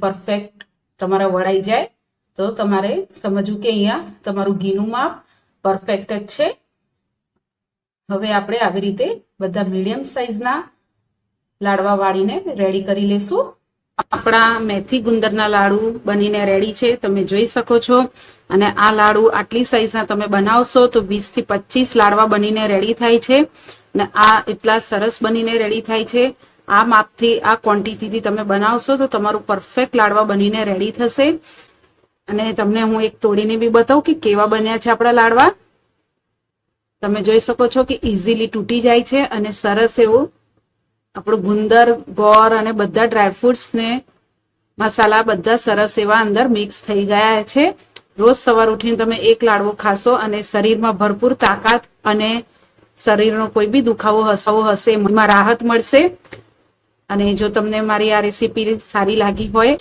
Perfect તમારા વળાઈ જાય તો તમારે સમજવું કે અહીંયા તમારું ઘીનું માપ પરફેક્ટ જ છે. હવે આપણે આવી રીતે બધા મીડિયમ સાઈઝના લાડવા વાળીને રેડી કરી લેશું. આપણા મેથી ગુંદરના લાડુ બનીને રેડી છે, તમે જોઈ શકો છો. અને આ લાડુ આટલી સાઈઝના તમે બનાવશો તો 20 થી 25 લાડવા બનીને રેડી થાય છે. અને આ એટલા સરસ બનીને રેડી થાય છે. આ માપથી આ ક્વોન્ટિટીથી તમે બનાવશો તો તમારું પરફેક્ટ લાડવા બનીને રેડી થશે. અને તમને હું એક તોડીને બી બતાવું કે કેવા બન્યા છે આપણા લાડવા. તમે જોઈ શકો છો કે ઇઝીલી તૂટી જાય છે અને સરસ એવું આપણું ગુંદર, ગોળ અને બધા ડ્રાયફ્રૂટ્સ ને મસાલા બધા સરસ એવા અંદર મિક્સ થઈ ગયા છે. રોજ સવાર ઉઠીને તમે એક લાડવો ખાશો અને શરીરમાં ભરપૂર તાકાત અને શરીરનો કોઈ બી દુખાવો હશે એમાં રાહત મળશે. અને જો તમને મારી આ રેસીપી સારી લાગી હોય